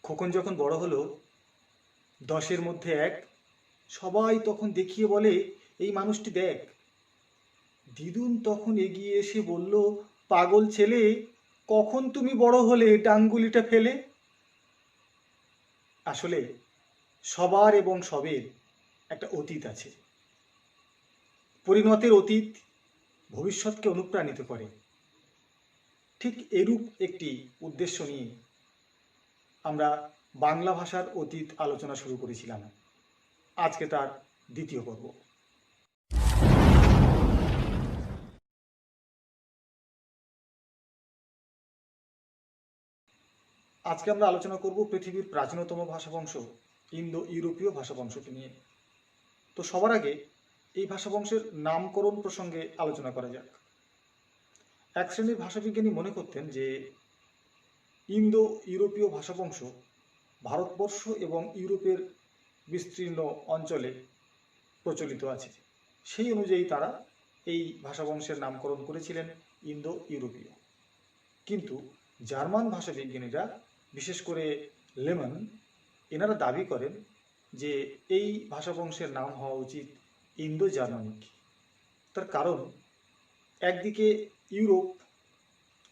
খোকন যখন বড় হলো, 10-এর মধ্যে 1, সবাই তখন দেখিয়ে বলে, এই মানুষটি দেখ। দিদুন তখন এগিয়ে এসে বলল, পাগল ছেলে, কখন তুমি বড় হলে ডাঙ্গুলিটা ফেলে? আসলে সবার এবং সবের একটা অতীত আছে। পরিণতের অতীত ভবিষ্যৎকে অনুপ্রাণিত করে। ঠিক এরূপ একটি উদ্দেশ্য নিয়ে আমরা বাংলা ভাষার অতীত আলোচনা শুরু করেছিলাম। আজকে তার দ্বিতীয় পর্ব। আজকে আমরা আলোচনা করব পৃথিবীর প্রাচীনতম ভাষাবংশ ইন্দো ইউরোপীয় ভাষাবংশকে নিয়ে। তো সবার আগে এই ভাষাবংশের নামকরণ প্রসঙ্গে আলোচনা করা যাক। এক শ্রেণীর ভাষাবিজ্ঞানী মনে করতেন যে ইন্দো ইউরোপীয় ভাষাবংশ ভারতবর্ষ এবং ইউরোপের বিস্তীর্ণ অঞ্চলে প্রচলিত আছে। সেই অনুযায়ী তারা এই ভাষাবংশের নামকরণ করেছিলেন ইন্দো ইউরোপীয়। কিন্তু জার্মান ভাষাবিজ্ঞানীরা, বিশেষ করে লেমন, এনারা দাবি করেন যে এই ভাষাবংশের নাম হওয়া উচিত ইন্দো জার্মানিক। তার কারণ, একদিকে ইউরোপ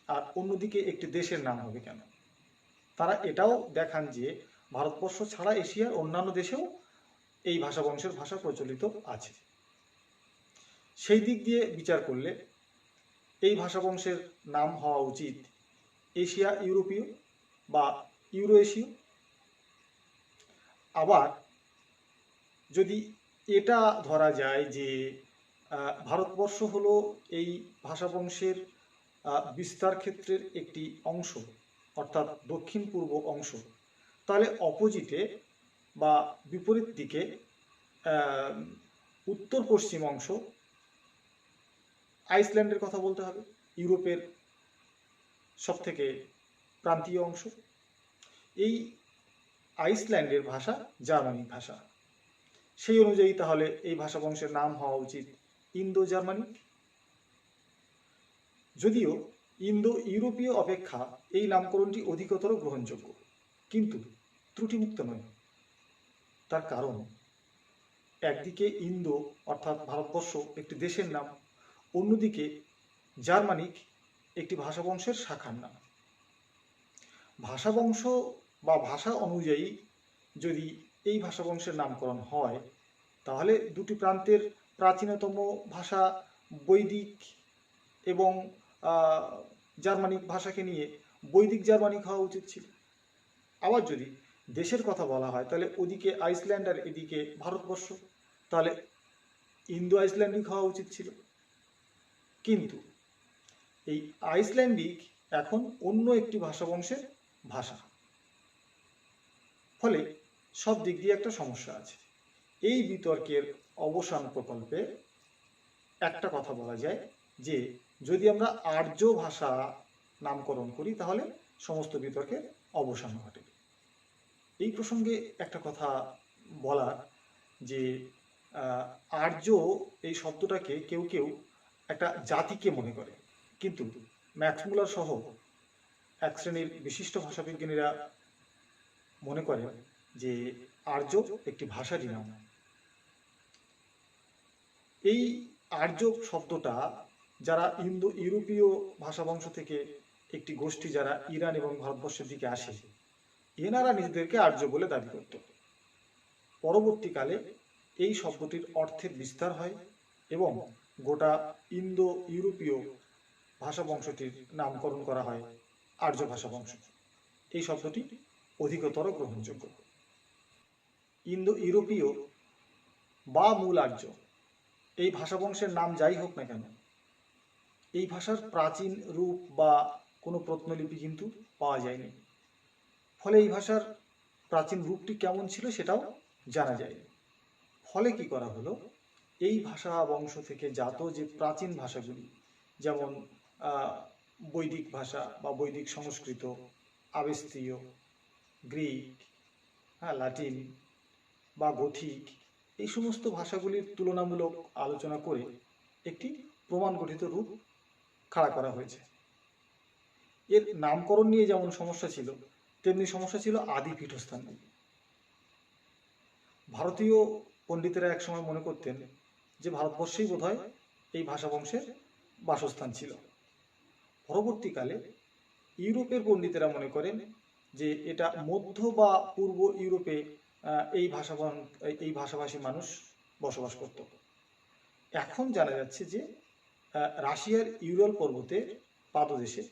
আর অন্যদিকে একটি দেশের নাম হবে কেন? তারা এটাও দেখান যে ভারতবর্ষ ছাড়া এশিয়ার অন্যান্য দেশেও এই ভাষাবংশের ভাষা প্রচলিত আছে। সেই দিক দিয়ে বিচার করলে এই ভাষাবংশের নাম হওয়া উচিত এশিয়া ইউরোপীয় বা ইউরো এশীয়। আবার যদি এটা ধরা যায় যে ভারতবর্ষ হলো এই ভাষাবংশের বিস্তার ক্ষেত্রের একটি অংশ, অর্থাৎ দক্ষিণ পূর্ব অংশ, তাহলে অপোজিটে বা বিপরীত দিকে উত্তর পশ্চিম অংশ আইসল্যান্ডের কথা বলতে হবে, ইউরোপের সবথেকে প্রান্তীয় অংশ। এই আইসল্যান্ডের ভাষা জার্মানিক ভাষা। সেই অনুযায়ী তাহলে এই ভাষাবংশের নাম হওয়া উচিত ইন্দো জার্মানিক। যদিও ইন্দো ইউরোপীয় অপেক্ষা এই নামকরণটি অধিকতর গ্রহণযোগ্য, কিন্তু ত্রুটিমুক্ত নয়। তার কারণ, একদিকে ইন্দো অর্থাৎ ভারতবর্ষ একটি দেশের নাম, অন্যদিকে জার্মানিক একটি ভাষাবংশের শাখার নাম। ভাষাবংশ বা ভাষা অনুযায়ী যদি এই ভাষাবংশের নামকরণ হয়, তাহলে দুটি প্রান্তের প্রাচীনতম ভাষা বৈদিক এবং জার্মানিক ভাষাকে নিয়ে বৈদিক জার্মানিক হওয়া উচিত ছিল। আবার যদি দেশের কথা বলা হয়, তাহলে ওদিকে আইসল্যান্ড আর এদিকে ভারতবর্ষ, তাহলে ইন্দো আইসল্যান্ডিক হওয়া উচিত ছিল। কিন্তু এই আইসল্যান্ডিক এখন অন্য একটি ভাষাবংশের ভাষা, ফলে সব দিক দিয়ে একটা সমস্যা আছে। এই বিতর্কের অবসান প্রকল্পে একটা কথা বলা যায় যে যদি আমরা আর্য ভাষা নামকরণ করি, তাহলে সমস্ত বিতর্কের অবসান ঘটে। এই প্রসঙ্গে একটা কথা বলার যে আর্য এই শব্দটাকে কেউ কেউ একটা জাতিকে মনে করে, কিন্তু ম্যাক্স মুলার সহ এক শ্রেণীর বিশিষ্ট ভাষাবিজ্ঞানীরা মনে করেন যে আর্য একটি ভাষারই নাম। এই আর্য শব্দটা যারা ইন্দো ইউরোপীয় ভাষাবংশ থেকে একটি গোষ্ঠী, যারা ইরান এবং ভারতবর্ষের দিকে আসে, এনারা নিজেদেরকে আর্য বলে দাবি করত। পরবর্তীকালে এই শব্দটির অর্থের বিস্তার হয় এবং গোটা ইন্দো ইউরোপীয় ভাষাবংশটির নামকরণ করা হয় আর্য ভাষাবংশ। এই শব্দটি অধিকতর গ্রহণযোগ্য। ইন্দো ইউরোপীয় বা মূল আর্য এই ভাষাবংশের নাম যাই হোক না কেন, এই ভাষার প্রাচীন রূপ বা কোনো প্রত্নলিপি কিন্তু পাওয়া যায়নি। ফলে এই ভাষার প্রাচীন রূপটি কেমন ছিল সেটাও জানা যায়নি। ফলে কি করা হলো, এই ভাষা বংশ থেকে জাত যে প্রাচীন ভাষাগুলি, যেমন বৈদিক ভাষা বা বৈদিক সংস্কৃত, আবেস্তীয়, গ্রিক, লাতিন বা গথিক, এই সমস্ত ভাষাগুলির তুলনামূলক আলোচনা করে একটি প্রমাণ গঠিত রূপ খাড়া করা হয়েছে। এর নামকরণ নিয়ে যেমন সমস্যা ছিল, তেমনি সমস্যা ছিল আদি পীঠস্থান নিয়ে। ভারতীয় পণ্ডিতেরা একসময় মনে করতেন যে ভারতবর্ষেই বোধহয় এই ভাষা বংশের বাসস্থান ছিল। পরবর্তীকালে ইউরোপের পণ্ডিতেরা মনে করেন যে এটা মধ্য বা পূর্ব ইউরোপে এই ভাষাভাষী মানুষ বসবাস করত। এখন জানা যাচ্ছে যে রাশিয়ার ইউরাল পর্বতের পাদদেশে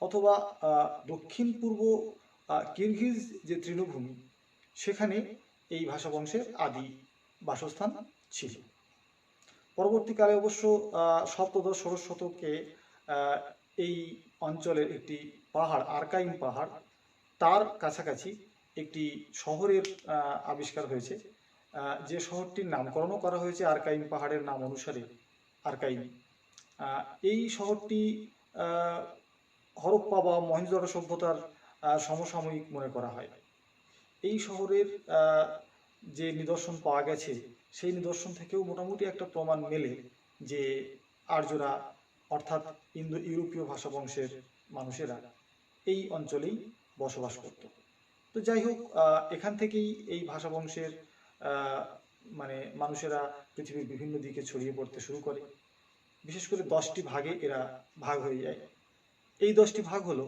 অথবা দক্ষিণ পূর্ব কিরগিজ যে তৃণভূমি, সেখানে এই ভাষা বংশের আদি বাসস্থান ছিল। পরবর্তীকালে অবশ্য সপ্তদশ ষোড়শ শতকে এই অঞ্চলের একটি পাহাড়, আর্কাইম পাহাড়, তার কাছাকাছি একটি শহরের আবিষ্কার হয়েছে, যে শহরটির নামকরণও করা হয়েছে আর্কাইম পাহাড়ের নাম অনুসারে, আর্কাইম। এই শহরটি হরপ্পা বা মহেঞ্জোদারো সভ্যতার সমসাময়িক মনে করা হয়। এই শহরের যে নিদর্শন পাওয়া গেছে, সেই নিদর্শন থেকেও মোটামুটি একটা প্রমাণ মেলে যে আর্যরা অর্থাৎ ইন্দো ইউরোপীয় ভাষা বংশের মানুষেরা এই অঞ্চলেই বসবাস করত। তো যাই হোক, এখান থেকেই এই ভাষা বংশের মানে মানুষেরা পৃথিবীর বিভিন্ন দিকে ছড়িয়ে পড়তে শুরু করে। বিশেষ করে 10টি ভাগে এরা ভাগ হয়ে যায়। এই 10টি ভাগ হলো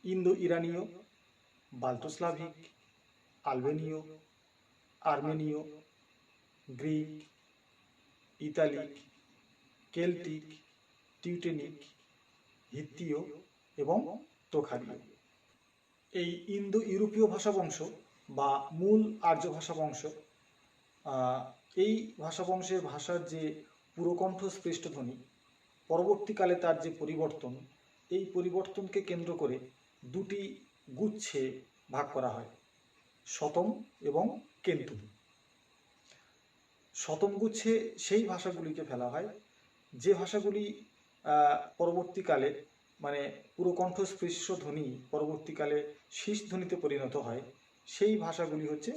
ইন্দো ইরানীয়, বাল্টোস্লাভিক, আলবেনীয়, আর্মেনীয়, গ্রিক, ইতালিক, কেল্টিক, টিউটেনিক, হিত্তীয় এবং তোখারীয়। এই ইন্দো ইউরোপীয় ভাষা বংশ বা মূল আর্য ভাষা বংশ, এই ভাষা বংশের ভাষার যে পুরকণ্ঠ স্পৃষ্টধ্বনি, পরবর্তীকালে তার যে পরিবর্তন, এই পরিবর্তনকে কেন্দ্র করে দুটি গুচ্ছে ভাগ করা হয়, শতম এবং কেন্তুম। শতম গুচ্ছে সেই ভাষাগুলিকে ফেলা হয় যে ভাষাগুলি পরবর্তীকালে মানে পুরকণ্ঠ স্পৃশ্য ধ্বনি পরবর্তীকালে শীষ ধ্বনিতে পরিণত হয়। সেই ভাষাগুলি হচ্ছে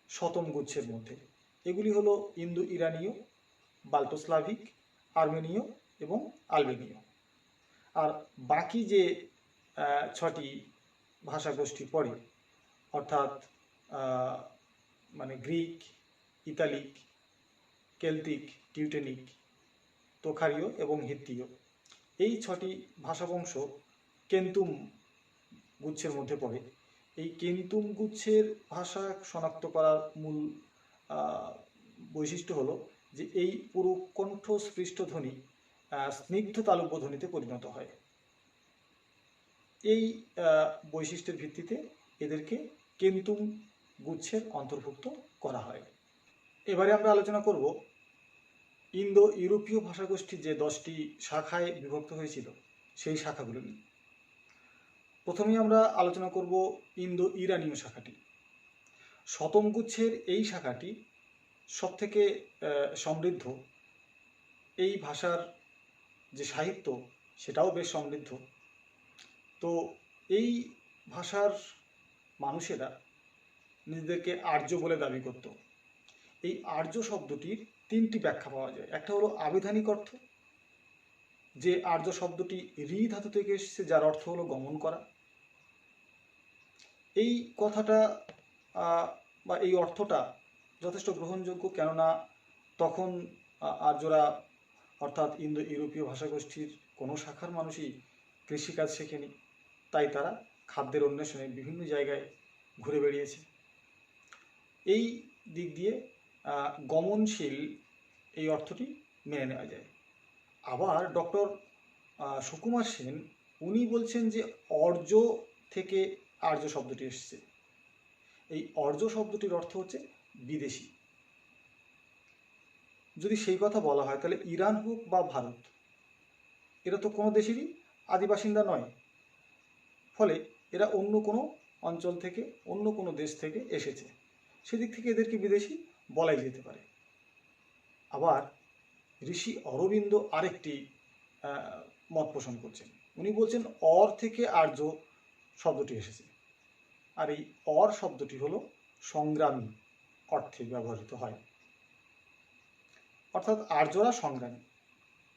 শতম গুচ্ছের মধ্যে। এগুলি হলো ইন্দো ইরানীয়, বাল্টোস্লাভিক, আর্মেনীয় এবং আলবেনীয়। আর বাকি যে 6টি ভাষাগোষ্ঠী পড়ে, অর্থাৎ মানে গ্রিক, ইতালিক, কেল্টিক, টিউটেনিক, তোখারীয় এবং হিত্তীয়, এই 6টি ভাষাবংশ কেন্তুম গুচ্ছের মধ্যে পড়ে। এই কেন্তুম গুচ্ছের ভাষা শনাক্ত করার মূল বৈশিষ্ট্য হলো যে এই পুরকণ্ঠ স্পৃষ্ট ধ্বনি স্নিগ্ধ তালব্য ধ্বনিতে পরিণত হয়। এই বৈশিষ্ট্যের ভিত্তিতে এদেরকে কেন্তুম গুচ্ছের অন্তর্ভুক্ত করা হয়। এবারে আমরা আলোচনা করব ইন্দো ইউরোপীয় ভাষাগোষ্ঠী যে 10টি শাখায় বিভক্ত হয়েছিল সেই শাখাগুলো নিয়ে। প্রথমেই আমরা আলোচনা করব ইন্দো ইরানীয় শাখাটি। শতম গুচ্ছের এই শাখাটি সবথেকে সমৃদ্ধ। এই ভাষার যে সাহিত্য সেটাও বেশ সমৃদ্ধ। তো এই ভাষার মানুষেরা নিজেদেরকে আর্য বলে দাবি করত। এই আর্য শব্দটির 3টি ব্যাখ্যা পাওয়া যায়। একটা হলো আবিধানিক অর্থ, যে আর্য শব্দটি রি ধাতু থেকে এসেছে, যার অর্থ হলো গমন করা। এই কথাটা বা এই অর্থটা যথেষ্ট গ্রহণযোগ্য, কেননা তখন আর্যরা অর্থাৎ ইন্দো ইউরোপীয় ভাষাগোষ্ঠীর কোনো শাখার মানুষই কৃষিকাজ শেখেনি, তাই তারা খাদ্যের অন্বেষণে বিভিন্ন জায়গায় ঘুরে বেড়িয়েছে। এই দিক দিয়ে গমনশীল এই অর্থটি মেনে নেওয়া যায়। আবার ডক্টর সুকুমার সেন উনি বলছেন যে অর্য থেকে আর্য শব্দটি এসেছে। এই অর্য শব্দটির অর্থ হচ্ছে বিদেশি। যদি সেই কথা বলা হয় তাহলে ইরান হোক বা ভারত, এরা তো কোনো দেশেরই আদিবাসিন্দা নয়, ফলে এরা অন্য কোনো অঞ্চল থেকে, অন্য কোনো দেশ থেকে এসেছে, সেদিক থেকে এদেরকে বিদেশি বলাই যেতে পারে। আবার ঋষি অরবিন্দ আরেকটি মত পোষণ করছেন। উনি বলছেন অর থেকে আর্য শব্দটি এসেছে, আর এই অর শব্দটি হলো সংগ্রামী অর্থে ব্যবহৃত হয়, অর্থাৎ আর্যরা সংগ্রামী।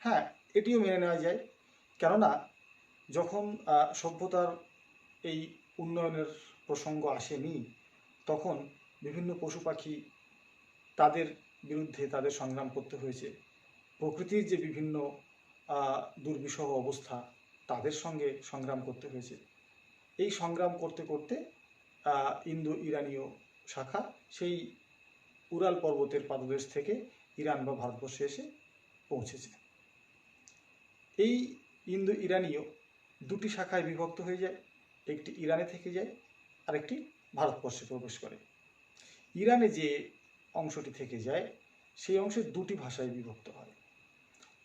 হ্যাঁ, এটিও মেনে নেওয়া যায়, কেননা যখন সভ্যতার এই উন্নয়নের প্রসঙ্গ আসেনি, তখন বিভিন্ন পশু পাখি তাদের বিরুদ্ধে তাদের সংগ্রাম করতে হয়েছে। প্রকৃতির যে বিভিন্ন দুর্বিষহ অবস্থা, তাদের সঙ্গে সংগ্রাম করতে হয়েছে। এই সংগ্রাম করতে করতে ইন্দো ইরানীয় শাখা সেই উরাল পর্বতের পাদদেশ থেকে ইরান বা ভারতবর্ষে এসে পৌঁছেছে। এই ইন্দো ইরানীয় দুটি শাখায় বিভক্ত হয়ে যায়, একটি ইরানে থেকে যায় আর একটি ভারতবর্ষে প্রবেশ করে। ইরানে যে অংশটি থেকে যায় সেই অংশে দুটি ভাষায় বিভক্ত হয়,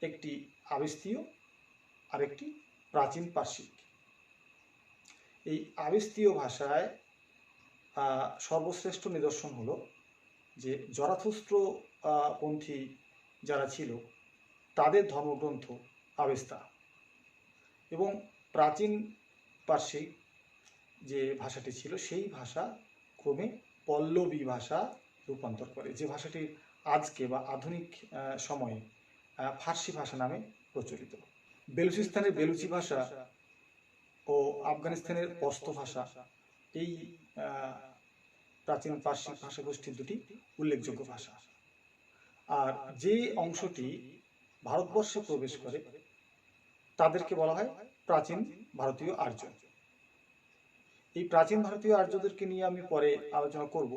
একটি আবেস্তীয় আর একটি প্রাচীন পার্সিক। এই আবেস্তীয় ভাষায় সর্বশ্রেষ্ঠ নিদর্শন হলো যে জরাথুস্ত্র পন্থী যারা ছিল তাদের ধর্মগ্রন্থ আবেস্তা, এবং প্রাচীন পার্সিক যে ভাষাটি ছিল সেই ভাষা ক্রমে পল্লবী ভাষা রূপান্তর করে, যে ভাষাটি আজকে বা আধুনিক সময়ে ফার্সি ভাষা নামে প্রচলিত। বেলুচিস্তানের বেলুচি ভাষা ও আফগানিস্তানের পশতো ভাষা এই প্রাচীন পার্সি ভাষাগোষ্ঠীর দুটি উল্লেখযোগ্য ভাষা। আর যে অংশটি ভারতবর্ষে প্রবেশ করে তাদেরকে বলা হয় প্রাচীন ভারতীয় আর্য। এই প্রাচীন ভারতীয় আর্যদেরকে নিয়ে আমি পরে আলোচনা করব।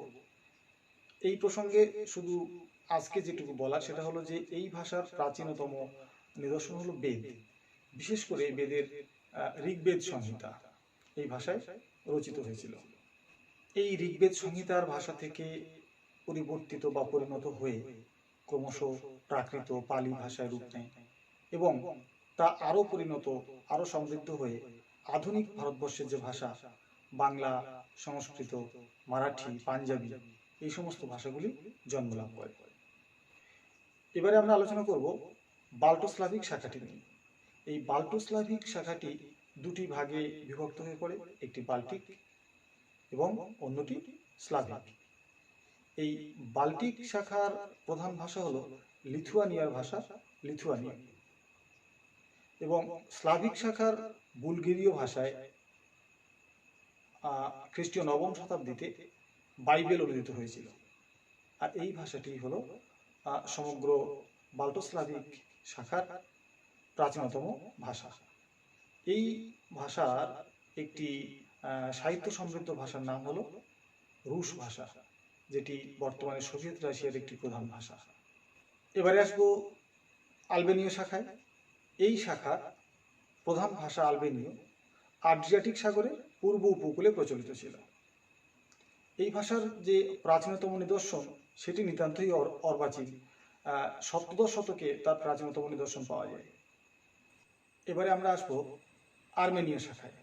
এই প্রসঙ্গে শুধু আজকে যেটুকু বলার সেটা হলো যে এই ভাষার প্রাচীনতম নিদর্শন হলো বেদ, বিশেষ করে বেদের ঋগ্বেদ সংহিতা এই ভাষায় রচিত হয়েছিল। এই ঋগ্বেদ সংহিতার ভাষা থেকে পরিবর্তিত বা পরিণত হয়ে ক্রমশ প্রাকৃত পালি ভাষায় রূপ নেয়, এবং তা আরও পরিণত আরও সমৃদ্ধ হয়ে আধুনিক ভারতবর্ষের যে ভাষা বাংলা, সংস্কৃত, মারাঠি, পাঞ্জাবি এই সমস্ত ভাষাগুলি জন্ম লাভ করে। এবারে আমরা আলোচনা করব বাল্টোস্লাভিক শাখাটি নিয়ে। এই বাল্টোস্লাভিক শাখাটি দুটি ভাগে বিভক্ত হয়ে পড়ে, একটি বাল্টিক এবং অন্যটি স্লাভিক। এই বাল্টিক শাখার প্রধান ভাষা হলো লিথুয়ানিয়ার ভাষা লিথুয়ানিয়ান, এবং স্লাভিক শাখার বুলগেরীয় ভাষায় খ্রিস্টীয় নবম শতাব্দীতে বাইবেল অনুদিত হয়েছিল। আর এই ভাষাটি হলো সমগ্র বাল্টোস্লাভিক শাখার প্রাচীনতম ভাষা। এই ভাষার একটি সাহিত্য সমৃদ্ধ ভাষার নাম হলো রুশ ভাষা, যেটি বর্তমানে সোভিয়েত রাশিয়ার একটি প্রধান ভাষা। এবারে আসবো আলবেনীয় শাখায়। এই শাখার প্রধান ভাষা আলবেনীয় আড্রিয়াটিক সাগরের পূর্ব উপকূলে প্রচলিত ছিল। এই ভাষার যে প্রাচীনতম নিদর্শন সেটি নিতান্তই অর্বাচীন, সপ্তদশ শতকে তার প্রাচীনতম নিদর্শন পাওয়া যায়। এবারে আমরা আসবো আর্মেনীয় শাখায়।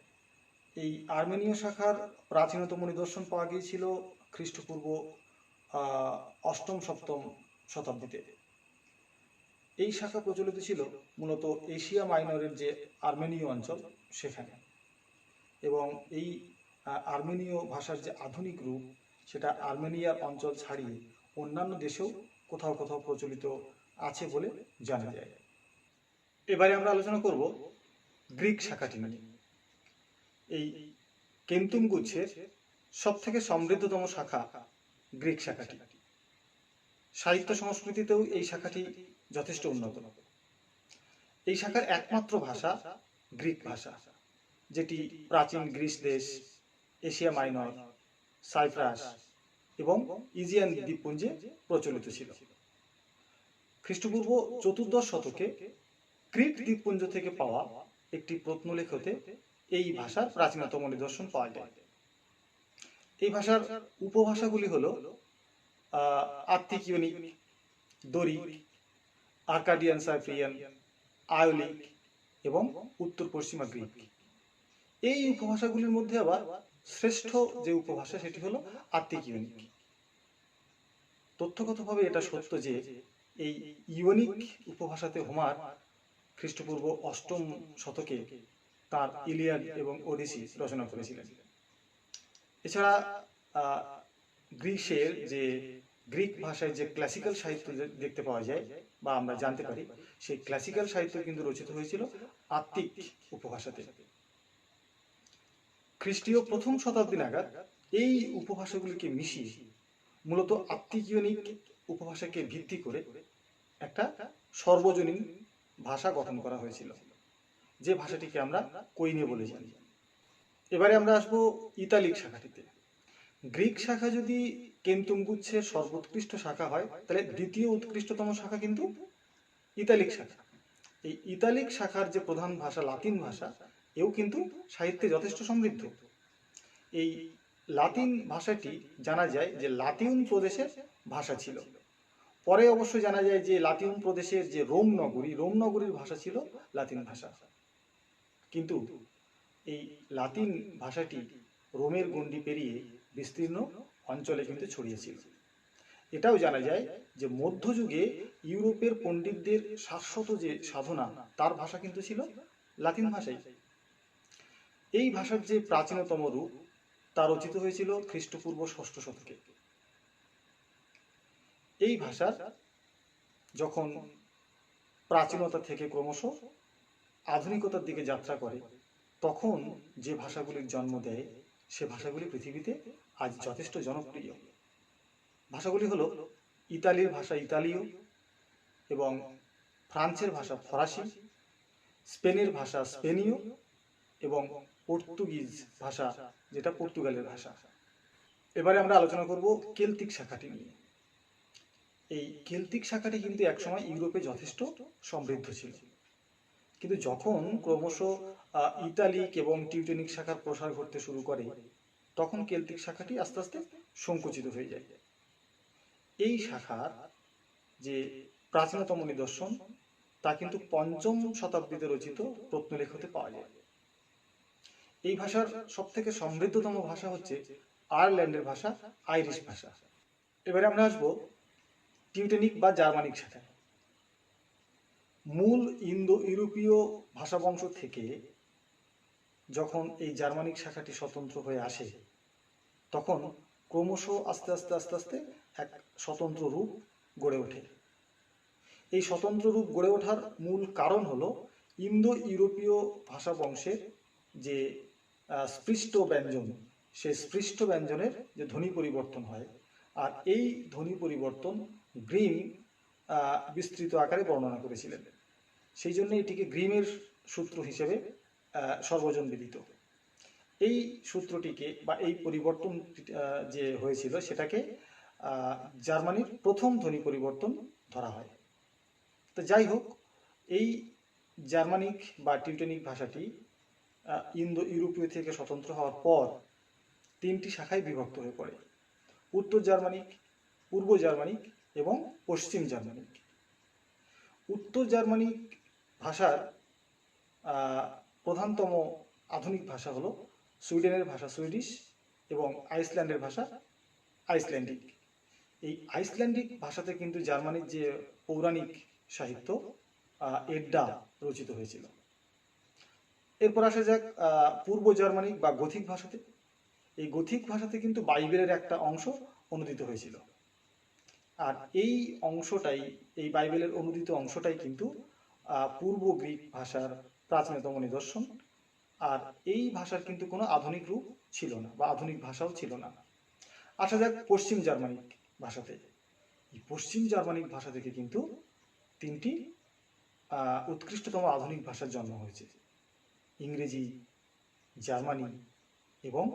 এই আর্মেনীয় শাখার প্রাচীনতম নিদর্শন পাওয়া গিয়েছিল খ্রিস্টপূর্ব অষ্টম সপ্তম শতাব্দীতে। এই শাখা প্রচলিত ছিল মূলত এশিয়া মাইনরের যে আর্মেনীয় অঞ্চল সেখানে, এবং এই আর্মেনীয় ভাষার যে আধুনিক রূপ সেটা আর্মেনিয়ার অঞ্চল ছাড়িয়ে অন্যান্য দেশেও কোথাও কোথাও প্রচলিত আছে বলে জানা যায়। এবারে আমরা আলোচনা করব গ্রিক শাখাটি নিয়ে। এই কেন্তুম গুচ্ছের সব থেকে সমৃদ্ধতম শাখা গ্রিক শাখাটি। সাহিত্য সংস্কৃতিতেও এই শাখাটি যথেষ্ট উন্নত। এই শাখার একমাত্র ভাষা গ্রিক ভাষা, যেটি প্রাচীন গ্রিস দেশ, এশিয়া মাইনর, সাইপ্রাস এবং ইজিয়ান দ্বীপপুঞ্জে প্রচলিত ছিল। খ্রিস্টপূর্ব চতুর্দশ শতকে ক্রিট দ্বীপপুঞ্জ থেকে পাওয়া একটি প্রত্নলেখতে এই ভাষার প্রাচীনতম নিদর্শন পাওয়া যায়। এই ভাষার উপভাষাগুলি হল আত্তিকিওনিক, দরিক, আর্কাডিয়ান সাইপ্রিয়ান, আয়োলিক এবং উত্তর পশ্চিমা গ্রিক। এই উপভাষাগুলির মধ্যে আবার শ্রেষ্ঠ যে উপভাষা সেটি হলো আত্তিকিওনিক। তথ্যগতভাবে এটা সত্য যে এই ইওনিক উপভাষাতে হোমার খ্রিস্টপূর্ব অষ্টম শতকে তার ইলিয়াড এবং ওডিসি রচনা করেছিলেন। এছাড়া গ্রিসের যে গ্রিক ভাষায় যে ক্লাসিক্যাল সাহিত্য দেখতে পাওয়া যায় বা আমরা জানতে পারি, সেই ক্লাসিক্যাল সাহিত্য কিন্তু রচিত হয়েছিল আত্তিক উপভাষাতে। খ্রিস্টীয় প্রথম শতাব্দী নাগাদ এই উপভাষাগুলিকে মিশিয়ে মূলত আত্মিকীয়নিক উপভাষাকে ভিত্তি করে একটা সর্বজনীন ভাষা গঠন করা হয়েছিল, যে ভাষাটিকে আমরা কোইনে বলে জানি। এবারে আমরা আসবো ইতালিক শাখাটিতে। গ্রিক শাখা যদি কেন্তুমগুচ্ছের সর্বোৎকৃষ্ট শাখা হয়, তাহলে দ্বিতীয় উৎকৃষ্টতম শাখা কিন্তু ইতালিক শাখা। এই ইতালিক শাখার যে প্রধান ভাষা লাতিন ভাষা, এও কিন্তু সাহিত্যে যথেষ্ট সমৃদ্ধ। এই লাতিন ভাষাটি জানা যায় যে লাতিউন প্রদেশের ভাষা ছিল। পরে অবশ্য জানা যায় যে লাতিউন প্রদেশের যে রোম নগরীর ভাষা ছিল লাতিন ভাষা। কিন্তু এই লাতিন ভাষাটি রোমের গণ্ডি পেরিয়ে বিস্তীর্ণ অঞ্চলে কিন্তু ছড়িয়েছিল। এটাও জানা যায় যে মধ্যযুগে ইউরোপের পণ্ডিতদের শাশ্বত যে সাধনা, তার ভাষা কিন্তু ছিল লাতিন ভাষাই। এই ভাষার যে প্রাচীনতম রূপ, তা রচিত হয়েছিল খ্রিস্টপূর্ব ৬ষ্ঠ শতকে। এই ভাষার যখন প্রাচীনতা থেকে ক্রমশ আধুনিকতার দিকে যাত্রা করে, তখন যে ভাষাগুলির জন্ম দেয়, সে ভাষাগুলি পৃথিবীতে আজ যথেষ্ট জনপ্রিয়। ভাষাগুলি হলো ইতালির ভাষা ইতালীয়, এবং ফ্রান্সের ভাষা ফরাসি, স্পেনের ভাষা স্পেনীয়, এবং পর্তুগিজ ভাষা যেটা পর্তুগালের ভাষা। এবারে আমরা আলোচনা করব কেল্তিক শাখাটি নিয়ে। এই কেল্তিক শাখাটি কিন্তু একসময় ইউরোপে যথেষ্ট সমৃদ্ধ ছিল, কিন্তু যখন ক্রমশ ইতালিক এবং টিউটেনিক শাখার প্রসার ঘটতে শুরু করে, তখন কেল্তিক শাখাটি আস্তে আস্তে সংকুচিত হয়ে যায়। এই শাখার যে প্রাচীনতম নিদর্শন, তা কিন্তু ৫ম শতাব্দীতে রচিত প্রত্নলেখতে পাওয়া যায়। এই ভাষার সব থেকে সমৃদ্ধতম ভাষা হচ্ছে আয়ারল্যান্ডের ভাষা আইরিশ ভাষা। এবারে আমরা আসবো টিউটেনিক বা জার্মানিক শাখায়। মূল ইন্দো ইউরোপীয় ভাষা বংশ থেকে যখন এই জার্মানিক শাখাটি স্বতন্ত্র হয়ে আসে, তখন ক্রমশ আস্তে আস্তে আস্তে আস্তে এক স্বতন্ত্র রূপ গড়ে ওঠে। এই স্বতন্ত্র রূপ গড়ে ওঠার মূল কারণ হলো ইন্দো ইউরোপীয় ভাষা বংশের যে স্পৃষ্ট ব্যঞ্জন, সেই স্পৃষ্ট ব্যঞ্জনের যে ধ্বনি পরিবর্তন হয়, আর এই ধ্বনি পরিবর্তন গ্রিম বিস্তৃত আকারে বর্ণনা করেছিলেন। সেই জন্য এটিকে গ্রিমের সূত্র হিসেবে সর্বজন বিদিত। এই সূত্রটিকে বা এই পরিবর্তন যে হয়েছিল, সেটাকে জার্মানির প্রথম ধ্বনি পরিবর্তন ধরা হয়। তো যাই হোক, এই জার্মানিক বা টিউটেনিক ভাষাটি ইন্দো ইউরোপীয় থেকে স্বতন্ত্র হওয়ার পর 3টি শাখায় বিভক্ত হয়ে পড়ে: উত্তর জার্মানিক, পূর্ব জার্মানিক এবং পশ্চিম জার্মানিক। উত্তর জার্মানিক ভাষার প্রধানতম আধুনিক ভাষা হলো সুইডেনের ভাষা সুইডিশ এবং আইসল্যান্ডের ভাষা আইসল্যান্ডিক। এই আইসল্যান্ডিক ভাষাতে কিন্তু জার্মানির যে পৌরাণিক সাহিত্য এড্ডা রচিত হয়েছিল। এরপর আসা যাক পূর্ব জার্মানিক বা গথিক ভাষাতে। এই গথিক ভাষাতে কিন্তু বাইবেলের একটা অংশ অনুদিত হয়েছিল, আর এই অংশটাই, এই বাইবেলের অনুদিত অংশটাই কিন্তু পূর্ব গ্রিক ভাষার প্রাচীনতম নিদর্শন। আর এই ভাষার কিন্তু কোনো আধুনিক রূপ ছিল না বা আধুনিক ভাষাও ছিল না। আসা যাক পশ্চিম জার্মানিক ভাষাতে। এই পশ্চিম জার্মানিক ভাষা থেকে কিন্তু 3টি উৎকৃষ্টতম আধুনিক ভাষার জন্ম হয়েছে: ইংরেজি, জার্মানি এবং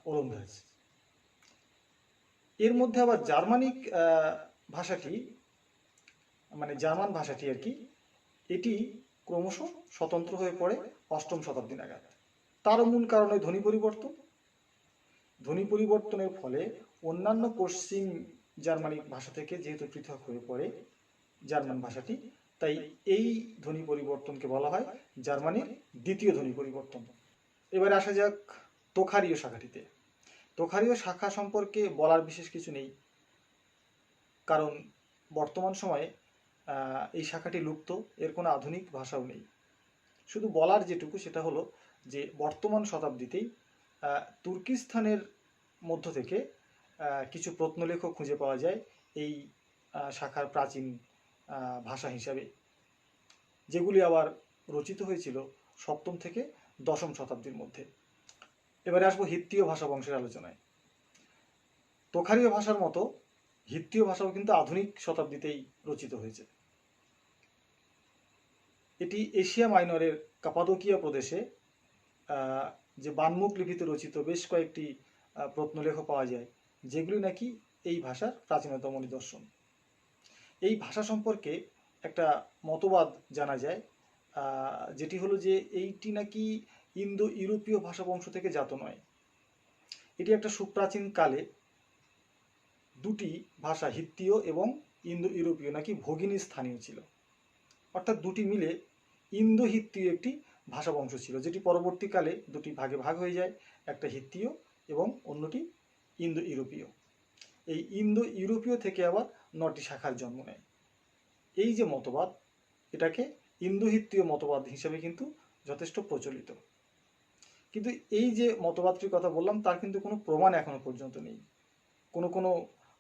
ওলন্দাজ। এর মধ্যে আবার জার্মানিক ভাষাটি, মানে জার্মান ভাষাটি আর কি, এটি ক্রমশ স্বতন্ত্র হয়ে পড়ে 8ম শতাব্দী নাগাদ। তারও মূল কারণ ওই ধ্বনি পরিবর্তন। ধ্বনি পরিবর্তনের ফলে অন্যান্য পশ্চিম জার্মানিক ভাষা থেকে যেহেতু পৃথক হয়ে পড়ে জার্মান ভাষাটি, তাই এই ধ্বনি পরিবর্তনকে বলা হয় জার্মানির দ্বিতীয় ধ্বনি পরিবর্তন। এবারে আসা যাক তোখারীয় শাখাটিতে। তোখারীয় শাখা সম্পর্কে বলার বিশেষ কিছু নেই, কারণ বর্তমান সময়ে এই শাখাটি লুপ্ত, এর কোনো আধুনিক ভাষাও নেই। শুধু বলার যেটুকু সেটা হলো যে বর্তমান শতাব্দীতেই তুর্কিস্তানের মধ্য থেকে কিছু প্রত্নলেখ খুঁজে পাওয়া যায় এই শাখার প্রাচীন ভাষা হিসাবে, যেগুলি আবার রচিত হয়েছিল 7ম থেকে 10ম শতাব্দীর মধ্যে। এবারে আসবো হিত্তীয় ভাষা বংশের আলোচনায়। তোখারীয় ভাষার মতো হিত্তীয় ভাষাও কিন্তু আধুনিক শতাব্দীতেই রচিত হয়েছে। এটি এশিয়া মাইনরের কাপাদোকিয়া প্রদেশে যে বানমুখ লিপিতে রচিত বেশ কয়েকটি প্রত্নলেখ পাওয়া যায়, যেগুলি নাকি এই ভাষার প্রাচীনতম নিদর্শন। এই ভাষা সম্পর্কে একটা মতবাদ জানা যায়, যেটি হলো যে এইটি নাকি ইন্দো ইউরোপীয় ভাষা বংশ থেকে জাত নয়। এটি একটা সুপ্রাচীন কালে দুটি ভাষা, হিত্তীয় এবং ইন্দো ইউরোপীয়, নাকি ভগিনী স্থানীয় ছিল। অর্থাৎ দুটি মিলে ইন্দো হিত্তীয় একটি ভাষা বংশ ছিল, যেটি পরবর্তীকালে দুটি ভাগে ভাগ হয়ে যায়, একটা হিত্তীয় এবং অন্যটি ইন্দো ইউরোপীয়। এই ইন্দো ইউরোপীয় থেকে আবার 9টি শাখার জন্ম নেয়। এই যে মতবাদ, এটাকে ইন্দো হিত্তীয় মতবাদ হিসেবে কিন্তু যথেষ্ট প্রচলিত। কিন্তু এই যে মতবাদটির কথা বললাম, তার কিন্তু কোনো প্রমাণ এখনো পর্যন্ত নেই। কোনো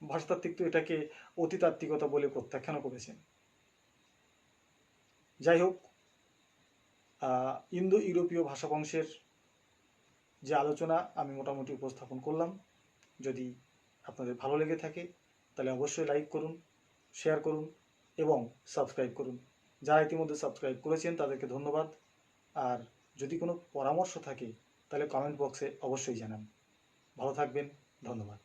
ভাষাতাত্ত্বিক তো এটাকে অতিতাত্ত্বিকতা বলে প্রত্যাখ্যান করেছেন। যাই হোক, ইন্দো ইউরোপীয় ভাষা বংশের যে আলোচনা আমি মোটামুটি উপস্থাপন করলাম। যদি আপনাদের ভালো লেগে থাকে তাহলে অবশ্যই লাইক করুন, শেয়ার করুন এবং সাবস্ক্রাইব করুন। যারা ইতিমধ্যে সাবস্ক্রাইব করেছেন তাদেরকে ধন্যবাদ। আর যদি কোনো পরামর্শ থাকে তাহলে কমেন্ট বক্সে অবশ্যই জানান। ভালো থাকবেন, ধন্যবাদ।